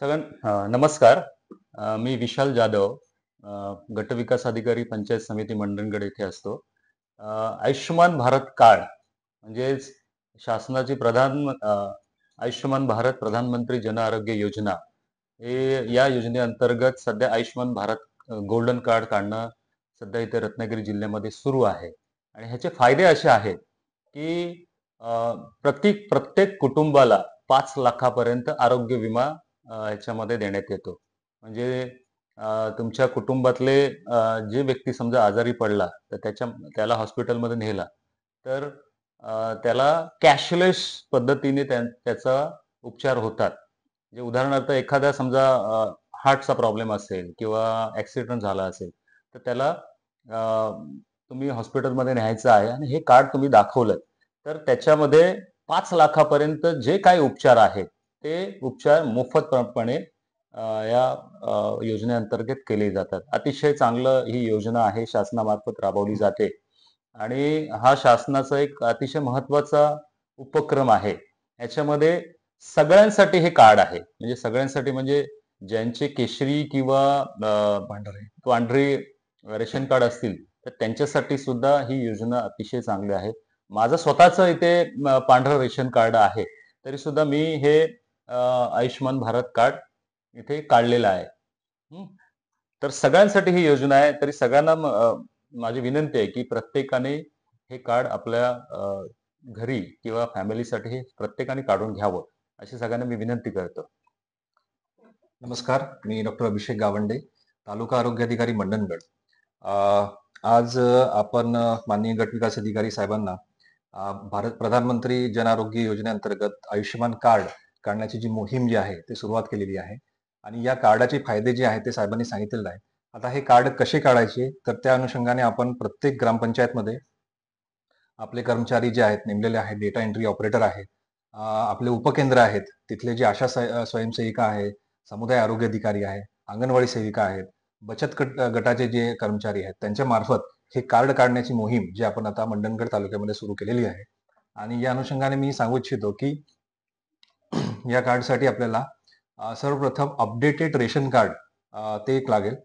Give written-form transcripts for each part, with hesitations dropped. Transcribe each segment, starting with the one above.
नमस्कार. मी विशाल जाधव, गट विकास अधिकारी पंचायत समिती मंडणगड येथे असतो. आयुष्यमान भारत कार्ड म्हणजेच शासनाची आयुष्यमान भारत प्रधानमंत्री जन आरोग्य योजना हे या योजनेअंतर्गत सध्या आयुष्यमान भारत गोल्डन कार्ड काढणं सध्या इथे रत्नागिरी जिल्ह्यामध्ये सुरू आहे. आणि ह्याचे फायदे असे आहेत, की प्रत्येक प्रत्येक कुटुंबाला 5 लाखापर्यंत आरोग्य विमा ह्याच्यामध्ये देण्यात येतो. म्हणजे तुमच्या कुटुंबातले जे व्यक्ती समजा आजारी पडला, तर त्याला हॉस्पिटलमध्ये नेला, तर त्याला कॅशलेस पद्धतीने त्याचा उपचार होतात. म्हणजे उदाहरणार्थ एखादा समजा हार्टचा प्रॉब्लेम असेल किंवा ॲक्सिडेंट झाला असेल, तर त्याला तुम्ही हॉस्पिटलमध्ये न्यायचं आहे आणि हे कार्ड तुम्ही दाखवलं, तर त्याच्यामध्ये 5 लाखापर्यंत जे काही उपचार आहेत, ते उपचार मोफतपणे या योजनेअंतर्गत केले जातात. अतिशय चांगलं ही योजना आहे, शासनामार्फत राबवली जाते आणि हा शासनाचा एक अतिशय महत्त्वाचा उपक्रम आहे. याच्यामध्ये सगळ्यांसाठी हे कार्ड आहे. म्हणजे सगळ्यांसाठी म्हणजे ज्यांचे केशरी किंवा पांढरे रेशन कार्ड असतील, तर त्यांच्यासाठी सुद्धा ही योजना अतिशय चांगली आहे. माझं स्वतःचं इथे पांढरं रेशन कार्ड आहे. तरी सुद्धा मी हे आयुष्यमान भारत कार्ड इथे काढलेलं आहे. हं. तर सगळ्यांसाठी ही योजना आहे. तरी सगळ्यांना माझी विनंती आहे, की प्रत्येकाने हे कार्ड आपल्या घरी किंवा फॅमिलीसाठी हे प्रत्येकाने काढून घ्यावं, अशी सगळ्यांना मी विनंती करतो. नमस्कार, मी डॉक्टर अभिषेक गावंडे, तालुका आरोग्य अधिकारी मंडणगड. आज आपण माननीय गट विकास अधिकारी साहेबांना भारत प्रधानमंत्री जन आरोग्य योजनेअंतर्गत आयुष्यमान कार्ड काढण्याची जी मोहीम जी आहे ती सुरुवात केलेली आहे आणि या कार्डाचे फायदे जे आहेत ते साहेबांनी सांगितलेलं आहे. आता हे कार्ड कसे काढायचे, तर त्या अनुषंगाने आपण प्रत्येक ग्रामपंचायतमध्ये आपले कर्मचारी जे आहेत नेमलेले आहेत, डेटा एंट्री ऑपरेटर आहेत, आपले उपकेंद्र आहेत, तिथले जे आशा स्वयंसेविका आहेत, समुदाय आरोग्य अधिकारी आहे, अंगणवाडी सेविका आहेत, बचत गटाचे जे कर्मचारी आहेत, त्यांच्या मार्फत हे कार्ड काढण्याची मोहीम जी आपण आता मंडणगड तालुक्यामध्ये सुरू केलेली आहे. आणि या अनुषंगाने मी सांगू इच्छितो की या कार्डसाठी आपल्याला सर्वप्रथम अपडेटेड रेशन कार्ड ते एक लागेल.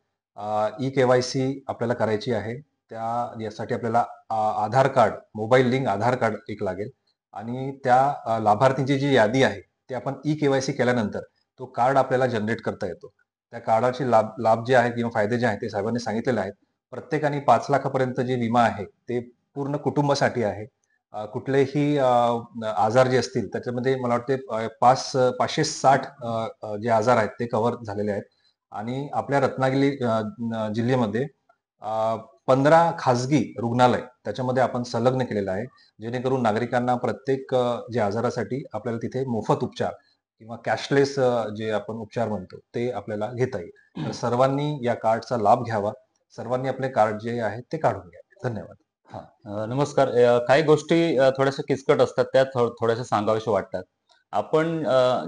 ई-केवायसी आपल्याला करायची आहे. यासाठी आपल्याला आधार कार्ड, मोबाईल लिंक आधार कार्ड एक लागेल आणि त्या लाभार्थींची जी यादी आहे ती आपण ई-केवायसी केल्यानंतर तो कार्ड आपल्याला जनरेट करता येतो. त्या कार्डाचे लाभ जे आहेत किंवा फायदे जे आहेत ते साहेबांनी सांगितलेले आहेत. प्रत्येकाने 5 लाखापर्यंत जे विमा आहे ते पूर्ण कुटुंबासाठी आहे. कुठलेही आजार जे असतील त्याच्यामध्ये मला वाटते 560 जे आजार आहेत ते कव्हर झालेले आहेत आणि आपल्या रत्नागिरी जिल्ह्यामध्ये 15 खाजगी रुग्णालय त्याच्यामध्ये आपण संलग्न केलेलं आहे, जेणेकरून नागरिकांना प्रत्येक जे आजारासाठी आपल्याला तिथे मोफत उपचार किंवा कॅशलेस जे आपण उपचार म्हणतो ते आपल्याला घेता येईल. तर सर्वांनी या कार्डचा लाभ घ्यावा. सर्वांनी आपले कार्ड जे आहे ते काढून घ्यावे. धन्यवाद. नमस्कार. काही गोष्टी थोड्याशा किचकट असतात, त्या थोड्याशा सांगाव्याशा वाटतात. आपण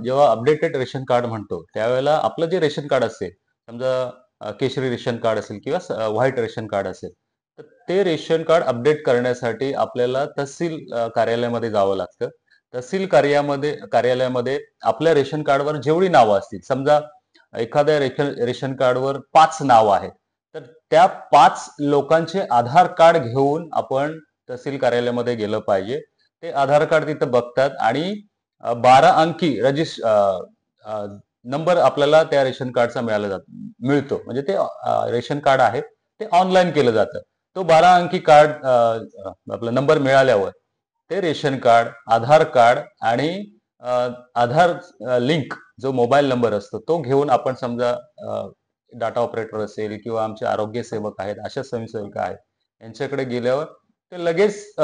जेव्हा अपडेटेड रेशन कार्ड म्हणतो, त्यावेळेला आपलं जे रेशन कार्ड असेल, समजा केशरी रेशन कार्ड असेल किंवा व्हाईट रेशन कार्ड असेल, तर ते रेशन कार्ड अपडेट करण्यासाठी आपल्याला तहसील कार्यालयामध्ये जावं लागतं. तहसील कार्यालयामध्ये आपल्या रेशन कार्डवर जेवढी नावं असतील, समजा एखाद्या रेशन कार्डवर 5 नावं आहेत, तर त्या 5 लोकांचे आधार कार्ड घेऊन आपण तहसील कार्यालयामध्ये गेलं पाहिजे. ते आधार कार्ड तिथं बघतात आणि 12 अंकी नंबर आपल्याला त्या रेशन कार्डचा मिळतो. म्हणजे ते रेशन कार्ड आहे ते ऑनलाईन केलं जातं. तो 12 अंकी कार्ड आपला नंबर मिळाल्यावर ते रेशन कार्ड, आधार कार्ड आणि आधार लिंक जो मोबाईल नंबर असतो तो घेऊन आपण समजा डाटा ऑपरेटर असेल किंवा आमचे आरोग्य सेवक आहेत, आशा स्वयंसेविका आहेत, यांच्याकडे गेल्यावर ते लगेच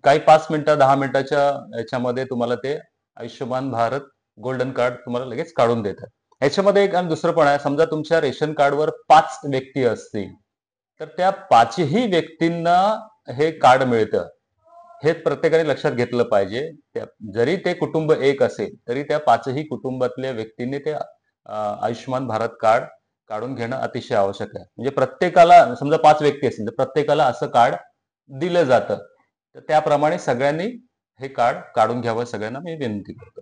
काही 5 मिनिटं 10 मिनिटाच्या याच्यामध्ये तुम्हाला ते आयुष्यमान भारत गोल्डन कार्ड तुम्हाला लगेच काढून देतात. ह्याच्यामध्ये एक आणि दुसरं पण आहे, समजा तुमच्या रेशन कार्डवर 5 व्यक्ती असतील, तर त्या 5ही व्यक्तींना हे कार्ड मिळतं. हे प्रत्येकाने लक्षात घेतलं पाहिजे. जरी ते कुटुंब एक असेल, तरी त्या 5ही कुटुंबातल्या व्यक्तींनी ते आयुष्यमान भारत कार्ड काढून घेणं अतिशय आवश्यक आहे. म्हणजे प्रत्येकाला समजा 5 व्यक्ती असतील, तर प्रत्येकाला असं कार्ड दिलं जातं. तर त्याप्रमाणे सगळ्यांनी हे कार्ड काढून घ्यावं, सगळ्यांना मी विनंती करतो.